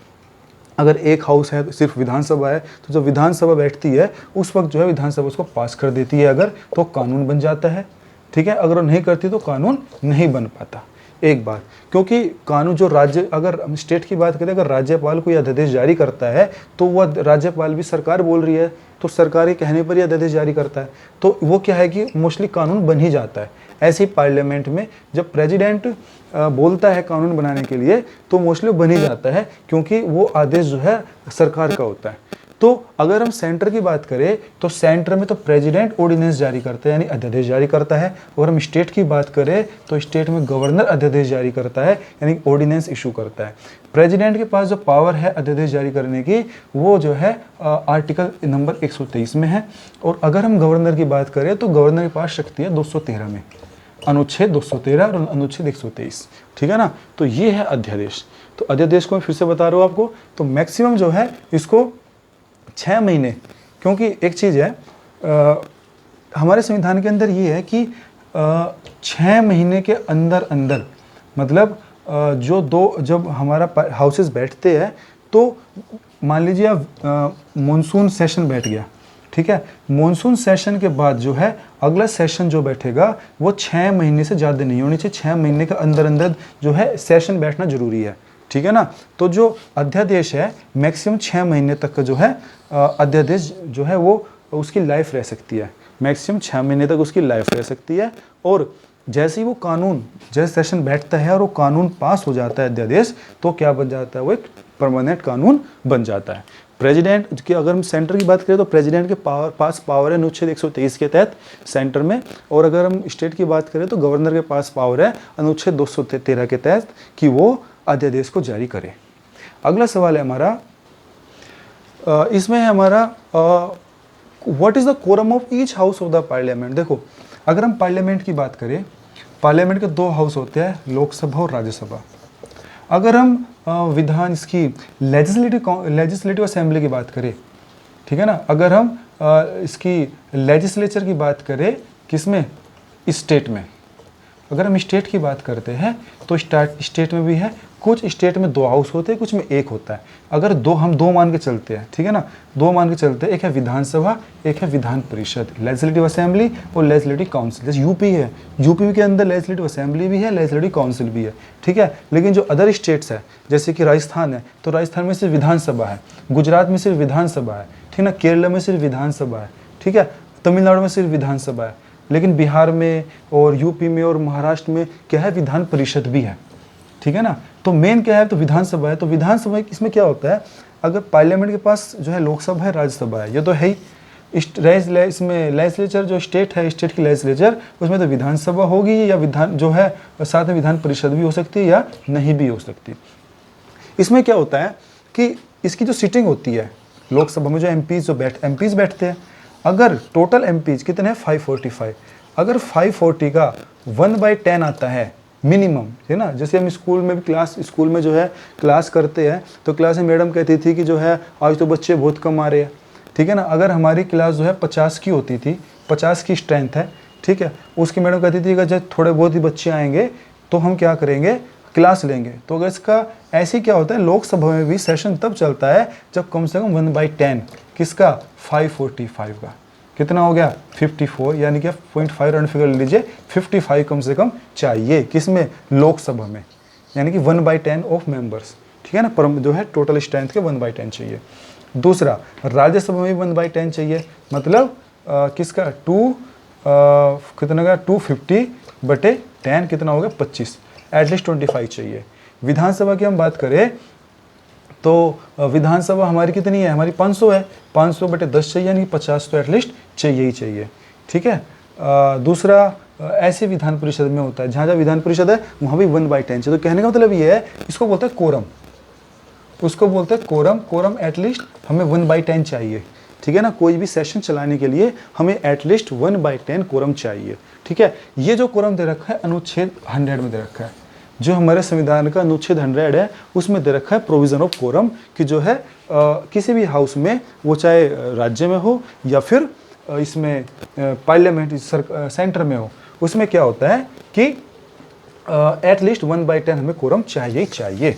अगर एक हाउस है तो सिर्फ विधानसभा है, तो जब विधानसभा बैठती है उस वक्त जो है विधानसभा उसको पास कर देती है, अगर तो कानून बन जाता है, ठीक है। अगर वो नहीं करती तो कानून नहीं बन पाता। एक बात, क्योंकि कानून जो राज्य, अगर हम स्टेट की बात करें, अगर राज्यपाल कोई अध्यादेश जारी करता है तो वह राज्यपाल भी, सरकार बोल रही है तो सरकार के कहने पर ही अध्यादेश जारी करता है, तो वो क्या है कि मोस्टली कानून बन ही जाता है। ऐसे ही पार्लियामेंट में जब प्रेसिडेंट बोलता है कानून बनाने के लिए तो मोस्टली बन ही जाता है, क्योंकि वो आदेश जो है सरकार का होता है। तो अगर हम सेंटर की बात करें तो सेंटर में तो प्रेसिडेंट ऑर्डिनेंस जारी करता है यानी अध्यादेश जारी करता है, और हम स्टेट की बात करें तो स्टेट में गवर्नर अध्यादेश जारी करता है यानी ऑर्डिनेंस इशू करता है। प्रेसिडेंट के पास जो पावर है अध्यादेश जारी करने की वो जो है आर्टिकल नंबर 123 में है, और अगर हम गवर्नर की बात करें तो गवर्नर के पास शक्ति है 213 में, अनुच्छेद 213 और अनुच्छेद 123, ठीक है ना। तो ये है अध्यादेश। तो अध्यादेश को मैं फिर से बता रहा हूँ आपको, तो मैक्सिमम जो है इसको 6 महीने, क्योंकि एक चीज़ है हमारे संविधान के अंदर ये है कि 6 महीने के अंदर अंदर मतलब जब हमारा हाउसेस बैठते हैं तो मान लीजिए आप मानसून सेशन बैठ गया, ठीक है, मानसून सेशन के बाद जो है अगला सेशन जो बैठेगा वो 6 महीने से ज़्यादा नहीं होनी चाहिए, 6 महीने के अंदर अंदर जो है सेशन बैठना जरूरी है, ठीक है ना। तो जो अध्यादेश है मैक्सिमम 6 महीने तक का जो है अध्यादेश जो है वो उसकी लाइफ रह सकती है, मैक्सिमम 6 महीने तक उसकी लाइफ रह सकती है। और जैसे ही वो कानून, जैसे सेशन बैठता है और वो कानून पास हो जाता है अध्यादेश, तो क्या बन जाता है, वो एक परमानेंट कानून बन जाता है। प्रेसिडेंट की अगर हम सेंटर की बात करें तो प्रेसिडेंट के पास पावर है अनुच्छेद 123 के तहत सेंटर में, और अगर हम स्टेट की बात करें तो गवर्नर के पास पावर है अनुच्छेद 213 के तहत कि वो अध्यादेश को जारी करे। अगला सवाल है हमारा, इसमें है हमारा what is the quorum of each house of the parliament. देखो अगर हम पार्लियामेंट की बात करें, पार्लियामेंट के 2 हाउस होते हैं, लोकसभा और राज्यसभा। अगर हम विधान इसकी लेजिस्लेटिव असेंबली की बात करें, ठीक है ना, अगर हम इसकी लेजिस्लेचर की बात करें किसमें, स्टेट में, अगर हम स्टेट की बात करते हैं तो स्टेट में भी है, कुछ स्टेट में 2 हाउस होते हैं, कुछ में 1 होता है। अगर हम 2 मान के चलते हैं, ठीक है ना, 2 मान के चलते हैं, एक है विधानसभा, एक है विधान परिषद, लेजिस्लेटिव असेंबली और लेजिस्लेटिव काउंसिल। जैसे यूपी है, यूपी के अंदर लेजिस्लेटिव असेंबली भी है, लेजिस्लेटिव काउंसिल भी है, ठीक है। लेकिन जो अदर स्टेट्स है जैसे कि राजस्थान है तो राजस्थान में सिर्फ विधानसभा है, गुजरात में सिर्फ विधानसभा है, ठीक ना, केरला में सिर्फ विधानसभा है, ठीक है, तमिलनाडु में सिर्फ विधानसभा है, लेकिन बिहार में और यूपी में और महाराष्ट्र में क्या है, विधान परिषद भी है, ठीक है ना। तो मेन क्या है, तो विधानसभा है। तो विधानसभा इसमें क्या होता है, अगर पार्लियामेंट के पास जो है लोकसभा है, राज्यसभा है, ये तो है ही, इसमें लेजिस्लेचर जो स्टेट है, स्टेट की लेजिस्लेचर, उसमें तो विधानसभा होगी या विधान जो है साथ में विधान परिषद भी हो सकती है या नहीं भी हो सकती। इसमें क्या होता है कि इसकी जो सीटिंग होती है लोकसभा में, जो एमपीज बैठते हैं, अगर टोटल एमपीज कितने हैं 545, अगर 540 का 1/10 आता है मिनिमम, है ना। जैसे हम स्कूल में भी स्कूल में जो है क्लास करते हैं तो क्लास में मैडम कहती थी कि जो है आज तो बच्चे बहुत कम आ रहे हैं, ठीक है ना। अगर हमारी क्लास जो है 50 की होती थी, 50 की स्ट्रेंथ है, ठीक है, उसकी मैडम कहती थी कि जब थोड़े बहुत ही बच्चे आएंगे तो हम क्या करेंगे, क्लास लेंगे। तो अगर इसका ऐसे क्या होता है, लोकसभा में भी सेशन तब चलता है जब कम से कम 1/10 किसका, 545 का, कितना हो गया 54, यानी कि 0.5 रन फिगर लीजिए, 55 कम से कम चाहिए किसमें, लोकसभा में, यानी कि 1/10 ऑफ मेंबर्स, ठीक है ना, पर जो है टोटल स्ट्रेंथ के 1/10 चाहिए। दूसरा राज्यसभा में 1/10 चाहिए, मतलब किसका कितना का 250/10 कितना हो गया 25, एटलीस्ट 25 चाहिए। विधानसभा की हम बात करें तो विधानसभा हमारी कितनी है, हमारी 500 है, 500/10 चाहिए, यानी 50 तो एटलीस्ट चाहिए ही चाहिए, ठीक है। दूसरा ऐसे विधान परिषद में होता है, जहाँ जहाँ विधान परिषद है वहाँ भी 1/10 चाहिए। तो कहने का मतलब ये है, इसको बोलते हैं कोरम, उसको बोलते हैं कोरम। कोरम एटलीस्ट हमें 1/10 चाहिए, ठीक है ना। कोई भी सेशन चलाने के लिए हमें एटलीस्ट 1/10 कोरम चाहिए, ठीक है। ये जो कोरम दे रखा है अनुच्छेद 100 में दे रखा है, जो हमारे संविधान का अनुच्छेद 100 है उसमें दे रखा है प्रोविजन ऑफ कोरम, कि जो है किसी भी हाउस में, वो चाहे राज्य में हो या फिर इसमें पार्लियामेंट सेंटर में हो, उसमें क्या होता है कि एटलीस्ट 1/10 हमें कोरम चाहिए ही चाहिए।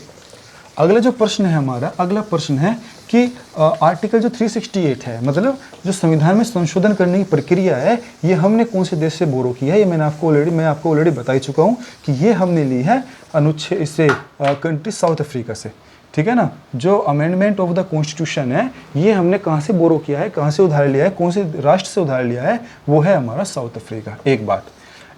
अगला जो प्रश्न है हमारा, अगला प्रश्न है कि आर्टिकल जो 368 है, मतलब जो संविधान में संशोधन करने की प्रक्रिया है, ये हमने कौन से देश से बोरो किया है, ये मैं आपको ऑलरेडी बता ही चुका हूँ कि ये हमने ली है अनुच्छेद इससे कंट्री साउथ अफ्रीका से, ठीक है ना। जो अमेंडमेंट ऑफ द कॉन्स्टिट्यूशन है, ये हमने कहाँ से बोरो किया है, कहाँ से उधार लिया है, कौन से राष्ट्र से उधार लिया है, वो है हमारा साउथ अफ्रीका। एक बात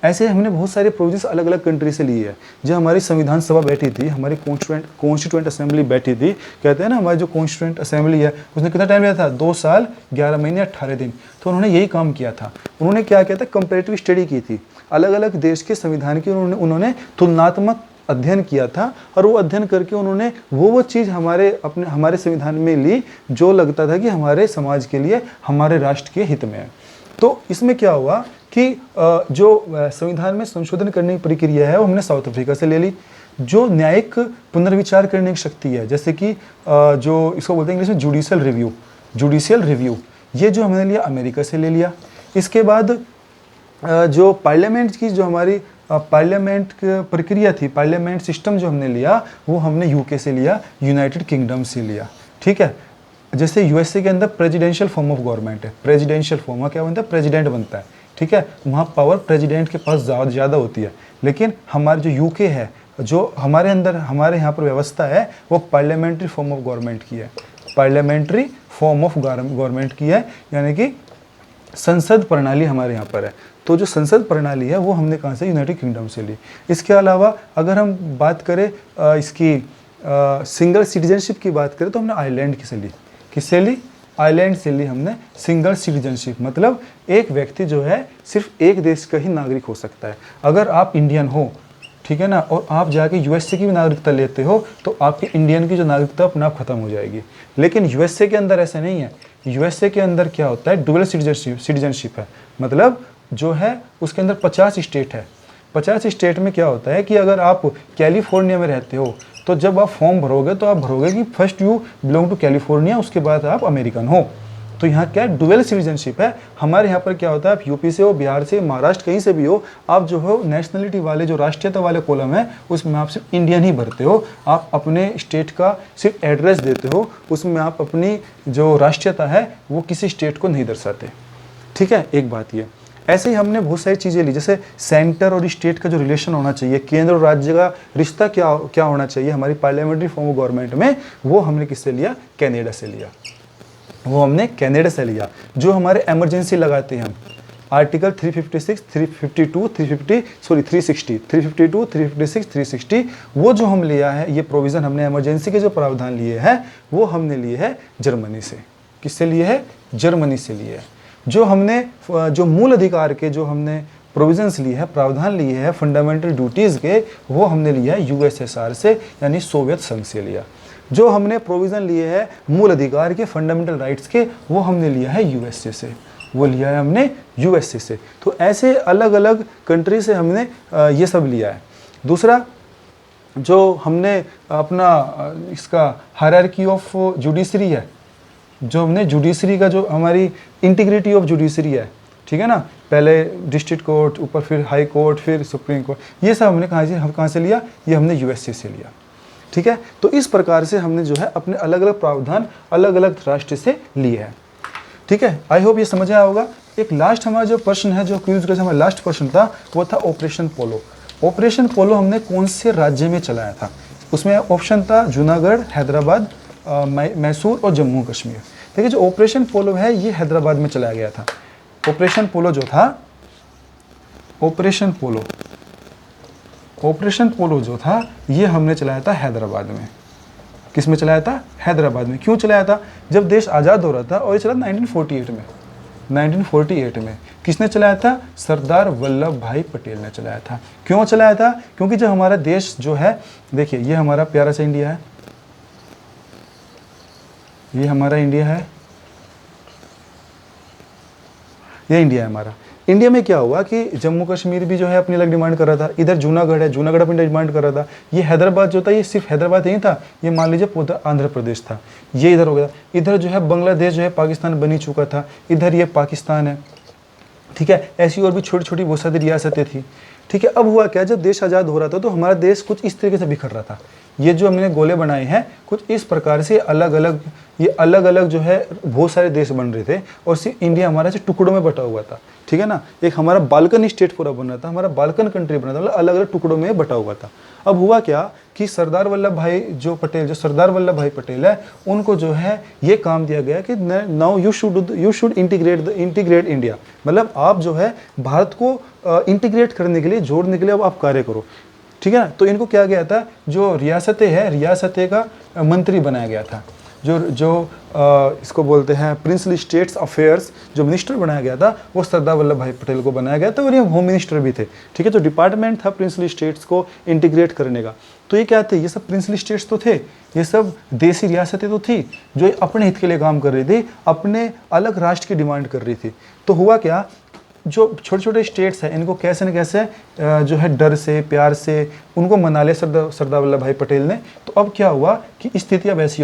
ऐसे हमने बहुत सारे प्रोविजंस अलग अलग कंट्री से लिए है। जब हमारी संविधान सभा बैठी थी, हमारी कॉन्स्टिट्यूएंट असेंबली बैठी थी, कहते हैं ना हमारी जो कॉन्स्टिट्यूएंट असेंबली है उसने कितना टाइम लिया था, 2 साल 11 महीने 18 दिन। तो उन्होंने यही काम किया था। उन्होंने क्या किया था, कंपेरेटिव स्टडी की थी, अलग अलग देश के संविधान की उन्होंने तुलनात्मक अध्ययन किया था, और वो अध्ययन करके उन्होंने वो चीज़ हमारे संविधान में ली जो लगता था कि हमारे समाज के लिए, हमारे राष्ट्र के हित में है। तो इसमें क्या हुआ कि जो संविधान में संशोधन करने की प्रक्रिया है वो हमने साउथ अफ्रीका से ले ली। जो न्यायिक पुनर्विचार करने की शक्ति है, जैसे कि जो इसको बोलते हैं इंग्लिश में जुडिशियल रिव्यू, ये जो हमने लिया अमेरिका से ले लिया। इसके बाद जो पार्लियामेंट की जो हमारी पार्लियामेंट प्रक्रिया थी, पार्लियामेंट सिस्टम जो हमने लिया वो हमने यूके से लिया, यूनाइटेड किंगडम से लिया। ठीक है, जैसे यूएसए के अंदर प्रेसिडेंशियल फॉर्म ऑफ गवर्नमेंट है, प्रेसिडेंशियल फॉर्म क्या बनता है, प्रेसिडेंट बनता है। ठीक है, वहाँ पावर प्रेसिडेंट के पास ज़्यादा होती है। लेकिन हमारे जो यूके है, जो हमारे अंदर हमारे यहाँ पर व्यवस्था है वो पार्लियामेंट्री फॉर्म ऑफ गवर्नमेंट की है, पार्लियामेंट्री फॉर्म ऑफ गवर्नमेंट की है, यानी कि संसद प्रणाली हमारे यहाँ पर है। तो जो संसद प्रणाली है वो हमने कहाँ से, यूनाइटेड किंगडम से ली। इसके अलावा अगर हम बात करें इसकी सिंगल सिटीजनशिप की बात करें तो हमने आयरलैंड से ली। किससे ली, आयरलैंड से ली हमने सिंगल सिटीजनशिप, मतलब एक व्यक्ति जो है सिर्फ एक देश का ही नागरिक हो सकता है। अगर आप इंडियन हो, ठीक है ना, और आप जाके यूएसए की भी नागरिकता लेते हो तो आपकी इंडियन की जो नागरिकता अपने आप खत्म हो जाएगी। लेकिन यूएसए के अंदर ऐसा नहीं है। यूएसए के अंदर क्या होता है, डुअल सिटीजनशिप है, मतलब जो है उसके अंदर 50 स्टेट है। 50 स्टेट में क्या होता है कि अगर आप कैलिफोर्निया में रहते हो तो जब आप फॉर्म भरोगे तो आप भरोगे कि first you belong to California, उसके बाद आप अमेरिकन हो। तो यहाँ क्या डुअल सिटीजनशिप है। हमारे यहाँ पर क्या होता है, आप यूपी से हो, बिहार से, महाराष्ट्र, कहीं से भी हो, आप जो हो नेशनलिटी वाले जो राष्ट्रीयता वाले कॉलम है उसमें आप सिर्फ इंडियन ही भरते हो। आप अपने स्टेट का सिर्फ एड्रेस देते हो, उसमें आप अपनी जो राष्ट्रीयता है वो किसी स्टेट को नहीं दर्शाते। ठीक है, एक बात ये। ऐसे ही हमने बहुत सारी चीज़ें ली, जैसे सेंटर और स्टेट का जो रिलेशन होना चाहिए, केंद्र और राज्य का रिश्ता क्या होना चाहिए हमारी पार्लियामेंट्री फॉर्म ऑफ गवर्नमेंट में, वो हमने किससे लिया, कनाडा से लिया। वो हमने कनाडा से लिया। जो हमारे इमरजेंसी लगाते हैं हम, आर्टिकल 356, 352, 360, 352, 356, 360, वो जो हम लिया है, ये प्रोविज़न हमने इमरजेंसी के जो प्रावधान लिए हैं वो हमने लिए हैं जर्मनी से। किससे लिए है, जर्मनी से लिए है। जो हमने जो मूल अधिकार के जो हमने प्रोविजंस लिए हैं, प्रावधान लिए हैं फंडामेंटल ड्यूटीज़ के, वो हमने लिया है यूएसएसआर से, यानी सोवियत संघ से लिया। जो हमने प्रोविज़न लिए हैं मूल अधिकार के, फंडामेंटल राइट्स के, वो हमने लिया है यूएसए से, वो लिया है हमने यूएसए से। तो ऐसे अलग अलग कंट्री से हमने ये सब लिया है। दूसरा जो हमने अपना इसका हायरार्की ऑफ जुडिशरी है, जो हमने जुडिशरी का जो हमारी इंटीग्रिटी ऑफ जुडिशरी है, ठीक है ना, पहले डिस्ट्रिक्ट कोर्ट, ऊपर फिर हाई कोर्ट, फिर सुप्रीम कोर्ट, ये सब हमने कहाँ से लिया, ये हमने यूएसए से लिया। ठीक है, तो इस प्रकार से हमने जो है अपने अलग अलग प्रावधान अलग अलग राष्ट्र से लिए हैं। ठीक है, आई होप ये समझ आया होगा। एक लास्ट हमारा जो प्रश्न है, जो क्विज का हमारा लास्ट प्रश्न था, वो था ऑपरेशन पोलो। ऑपरेशन पोलो हमने कौन से राज्य में चलाया था, उसमें ऑप्शन था जूनागढ़, हैदराबाद, मैसूर और जम्मू कश्मीर। देखिए, जो ऑपरेशन पोलो है ये हैदराबाद में चलाया गया था। ऑपरेशन पोलो जो था, ऑपरेशन पोलो जो था ये हमने चलाया था हैदराबाद में। किस में चलाया था, हैदराबाद में। क्यों चलाया था, जब देश आज़ाद हो रहा था, और ये चला 1948 में। 1948 में किसने चलाया था, सरदार वल्लभ भाई पटेल ने चलाया था। क्यों चलाया था, क्योंकि जब हमारा देश जो है, देखिए ये हमारा प्यारा सा इंडिया है, ये हमारा इंडिया है, ये इंडिया है हमारा। इंडिया में क्या हुआ कि जम्मू कश्मीर भी जो है अपनी अलग डिमांड कर रहा था, इधर जूनागढ़ है, जूनागढ़ अपनी डिमांड कर रहा था, ये हैदराबाद जो था ये सिर्फ हैदराबाद नहीं था, ये मान लीजिए पूरा आंध्र प्रदेश था, ये इधर हो गया। इधर जो है बांग्लादेश जो है पाकिस्तान बनी चुका था, इधर ये पाकिस्तान है। ठीक है, ऐसी और भी छोटी छोटी बहुत सारी रियासतें थी। ठीक है, अब हुआ क्या, जब देश आज़ाद हो रहा था तो हमारा देश कुछ इस तरीके से बिखर रहा था। ये जो हमने गोले बनाए हैं कुछ इस प्रकार से अलग अलग ये अलग अलग जो है बहुत सारे देश बन रहे थे और सिर्फ इंडिया हमारा जो टुकड़ों में बटा हुआ था, ठीक है ना। एक हमारा बाल्कन स्टेट पूरा बन रहा था, हमारा बाल्कन कंट्री बना था, मतलब अलग अलग टुकड़ों में बटा हुआ था। अब हुआ क्या कि सरदार वल्लभ भाई पटेल है, उनको जो है ये काम दिया गया कि now you should integrate India, मतलब आप जो है भारत को इंटीग्रेट करने के लिए, जोड़ने के लिए अब आप कार्य करो, ठीक है ना। तो इनको क्या गया था, जो रियासतें का मंत्री बनाया गया था, जो इसको बोलते हैं प्रिंसली स्टेट्स अफेयर्स, जो मिनिस्टर बनाया गया था वो सरदार वल्लभ भाई पटेल को बनाया गया था और ये होम मिनिस्टर भी थे, ठीक है। तो डिपार्टमेंट था प्रिंसली स्टेट्स को इंटीग्रेट करने का। तो ये क्या थे, ये सब प्रिंसली स्टेट्स तो थे, ये सब देसी रियासतें तो थी जो अपने हित के लिए काम कर रही थी, अपने अलग राष्ट्र की डिमांड कर रही थी। तो हुआ क्या, जो छोटे छोटे स्टेट्स हैं इनको कैसे न कैसे जो है डर से प्यार से उनको मना लिया सरदार वल्लभ भाई पटेल ने। तो अब क्या हुआ कि स्थिति अब ऐसी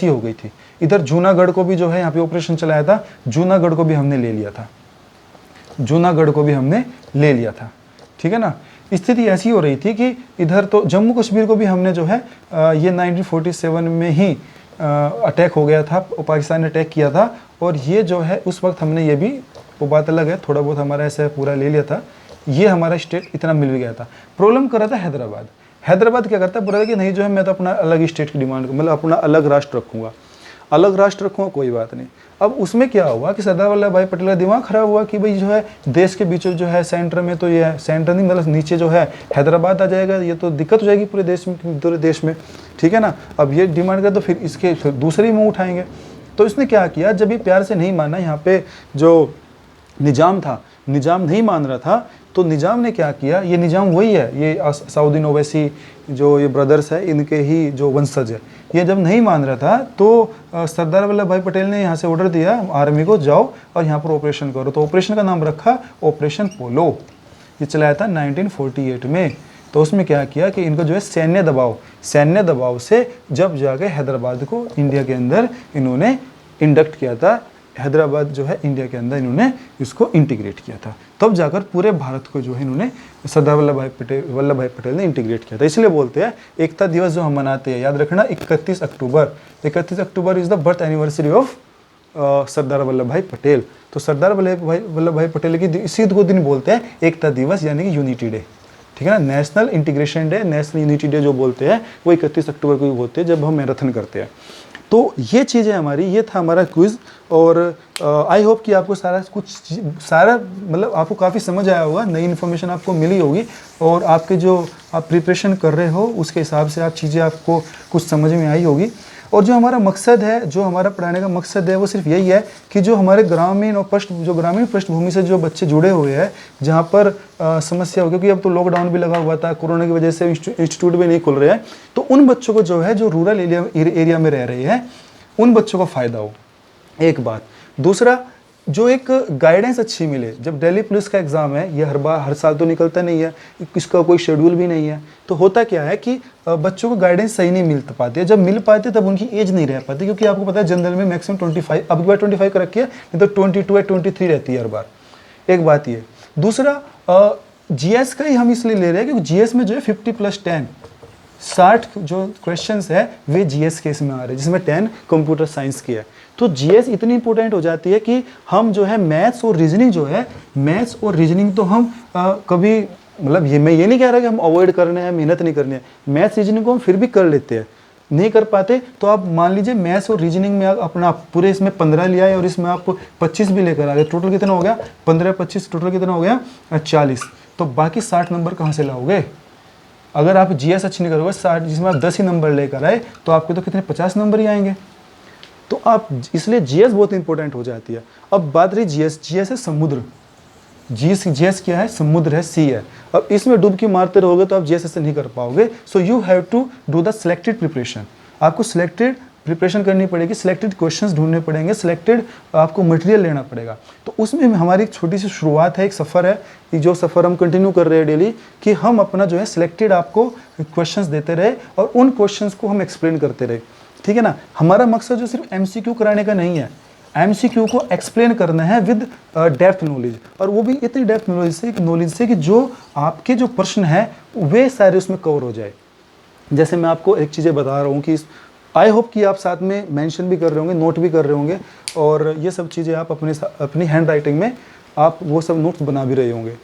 हो गई थी, इधर जूनागढ़ को भी जो है यहाँ पे ऑपरेशन चलाया था, जूनागढ़ को भी हमने ले लिया था, ठीक है ना। स्थिति ऐसी हो रही थी कि इधर तो जम्मू कश्मीर को भी हमने जो है ये 1947 में ही अटैक हो गया था, पाकिस्तान ने अटैक किया था और ये जो है उस वक्त हमने ये भी, वो बात अलग है, थोड़ा बहुत हमारा ऐसे पूरा ले लिया था, ये हमारा स्टेट इतना मिल भी गया था। प्रॉब्लम कर रहा था हैदराबाद क्या करता है, बोला कि नहीं जो है मैं तो अपना अलग स्टेट की डिमांड, मतलब अपना अलग राष्ट्र रखूंगा, कोई बात नहीं। अब उसमें क्या हुआ कि सरदार वल्लभ भाई पटेल का दिमाग खराब हुआ कि भाई जो है देश के बीचों जो है सेंटर में, तो ये सेंटर नहीं मतलब नीचे जो है हैदराबाद आ जाएगा, ये तो दिक्कत हो जाएगी पूरे देश में, ठीक है ना। अब ये डिमांड कर तो फिर इसके फिर दूसरे मुँह उठाएंगे। तो इसने क्या किया, जब ये प्यार से नहीं माना, यहाँ पे जो निजाम था, निजाम नहीं मान रहा था, तो निजाम ने क्या किया, ये निजाम वही है, ये असदुद्दीन ओवैसी जो ये ब्रदर्स है इनके ही जो वंशज है, ये जब नहीं मान रहा था तो सरदार वल्लभ भाई पटेल ने यहाँ से ऑर्डर दिया आर्मी को, जाओ और यहाँ पर ऑपरेशन करो। तो ऑपरेशन का नाम रखा ऑपरेशन पोलो, ये चलाया था 1948 में। तो उसमें क्या किया कि इनको जो है सैन्य दबाव से जब जाके हैदराबाद को इंडिया के अंदर इन्होंने इंडक्ट किया था, हैदराबाद जो है इंडिया के अंदर इन्होंने इसको इंटीग्रेट किया था, तब जाकर पूरे भारत को जो है इन्होंने सरदार वल्लभ भाई पटेल ने इंटीग्रेट किया था। इसलिए बोलते हैं एकता दिवस जो हम मनाते हैं, याद रखना 31 October is the birth anniversary of Sardar Vallabh bhai Patel. तो सरदार वल्लभ भाई पटेल की इसी को दिन बोलते हैं एकता दिवस, यानी कि यूनिटी डे, ठीक है ना। National integration day, national unity day जो बोलते हैं वो 31 अक्टूबर को बोलते हैं जब हम मैराथन करते हैं। तो ये चीज़ें हमारी, ये था हमारा क्विज़ और आई होप कि आपको सारा मतलब आपको काफ़ी समझ आया होगा, नई इन्फॉर्मेशन आपको मिली होगी और आपके जो आप प्रिपरेशन कर रहे हो उसके हिसाब से आप चीज़ें आपको कुछ समझ में आई होगी। और जो हमारा मकसद है, जो हमारा पढ़ाने का मकसद है वो सिर्फ यही है कि जो हमारे ग्रामीण पृष्ठभूमि से जो बच्चे जुड़े हुए हैं, जहाँ पर समस्या हो, क्योंकि अब तो लॉकडाउन भी लगा हुआ था, कोरोना की वजह से इंस्टीट्यूट भी नहीं खुल रहे हैं, तो उन बच्चों को जो है जो रूरल एरिया में रह रहे हैं उन बच्चों को फ़ायदा हो, एक बात। दूसरा, जो एक गाइडेंस अच्छी मिले। जब दिल्ली पुलिस का एग्ज़ाम है, ये हर साल तो निकलता नहीं है, इसका कोई शेड्यूल भी नहीं है, तो होता क्या है कि बच्चों को गाइडेंस सही नहीं मिल पाती है। जब मिल पाती है तब उनकी एज नहीं रह पाती, क्योंकि आपको पता है जनरल में मैक्सिमम 25, अब की बार 25 कर रखी है, नहीं तो 22 या 23 रहती है हर बार, एक बात ये। दूसरा, जीएस का ही हम इसलिए ले रहे हैं क्योंकि जीएस में जो है 50+10 60 जो क्वेश्चंस है वे जीएस के इसमें आ रहे हैं, जिसमें 10 कंप्यूटर साइंस की है। तो जीएस इतनी इंपॉर्टेंट हो जाती है कि हम जो है मैथ्स और रीजनिंग तो हम कभी, मतलब मैं ये नहीं कह रहा कि हम अवॉइड करने हैं, मेहनत नहीं करनी है, मैथ्स रीजनिंग को हम फिर भी कर लेते हैं। नहीं कर पाते तो आप मान लीजिए मैथ्स और रीजनिंग में आप अपना पूरे इसमें 15 लिया है और इसमें आप 25 भी लेकर आ गए, टोटल कितना हो गया 15-25, टोटल कितना हो गया 40। तो बाकी 60 नंबर कहाँ से लाओगे? अगर आप जीएस अच्छी नहीं करोगे 60, जिसमें आप 10 ही नंबर लेकर आए तो आपके तो कितने 50 नंबर ही आएंगे। तो आप इसलिए जीएस बहुत इंपॉर्टेंट हो जाती है। अब बात रही जीएस है समुद्र, जीएस क्या है? समुद्र है, सी है। अब इसमें डुबकी मारते रहोगे तो आप जीएस से नहीं कर पाओगे। So you have to do the selected preparation. आपको सिलेक्टेड प्रिपरेशन करनी पड़ेगी, सिलेक्टेड क्वेश्चंस ढूंढने पड़ेंगे, सिलेक्टेड आपको मटेरियल लेना पड़ेगा। तो उसमें हमारी एक छोटी सी शुरुआत है, एक सफ़र है, जो सफ़र हम कंटिन्यू कर रहे हैं डेली, कि हम अपना जो है सिलेक्टेड आपको क्वेश्चंस देते रहे और उन क्वेश्चंस को हम एक्सप्लेन करते रहे, ठीक है ना। हमारा मकसद जो सिर्फ एमसीक्यू कराने का नहीं है, एमसीक्यू को एक्सप्लेन करना है विद डेप्थ नॉलेज, और वो भी इतनी डेप्थ नॉलेज से कि जो आपके जो प्रश्न है वे सारे उसमें कवर हो जाए। जैसे मैं आपको एक चीज़ें बता रहा हूँ कि आई होप कि आप साथ में मेंशन भी कर रहे होंगे, नोट भी कर रहे होंगे, और ये सब चीज़ें आप अपनी हैंड राइटिंग में आप वो सब नोट्स बना भी रहे होंगे।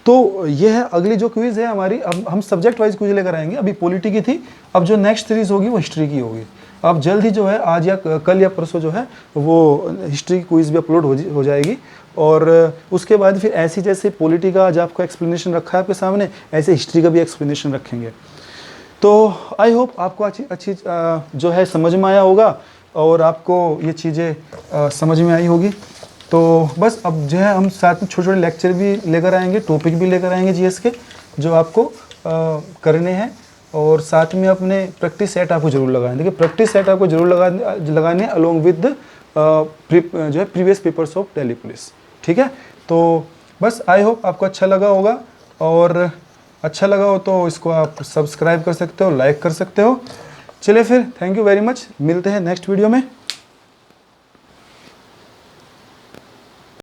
तो ये है अगली जो क्विज़ है हमारी। अब हम सब्जेक्ट वाइज क्विज लेकर आएंगे। अभी पॉलिटी की थी, अब जो नेक्स्ट सीरीज़ होगी वो हिस्ट्री की होगी। अब जल्द ही जो है आज या कल या परसों जो है वो हिस्ट्री की क्विज़ भी अपलोड हो जाएगी। और उसके बाद फिर ऐसी जैसे पॉलिटी का आज आपका एक्सप्लेनेशन रखा है आपके सामने, ऐसे हिस्ट्री का भी एक्सप्लेनेशन रखेंगे। तो आई होप आपको अच्छी जो है समझ में आया होगा और आपको ये चीज़ें समझ में आई होगी। तो बस अब जो है हम साथ में छोटे छोटे लेक्चर भी लेकर आएंगे, टॉपिक भी लेकर आएंगे जीएस के, जो आपको करने हैं। और साथ में अपने प्रैक्टिस सेट आपको जरूर लगाएं। देखिए प्रैक्टिस सेट आपको जरूर लगाने अलोंग विद जो है previous papers of Delhi police. ठीक है, तो बस आई होप आपको अच्छा लगा होगा, और अच्छा लगा हो तो इसको आप सब्सक्राइब कर सकते हो, लाइक कर सकते हो। चलिए फिर, थैंक यू वेरी मच, मिलते हैं नेक्स्ट वीडियो में।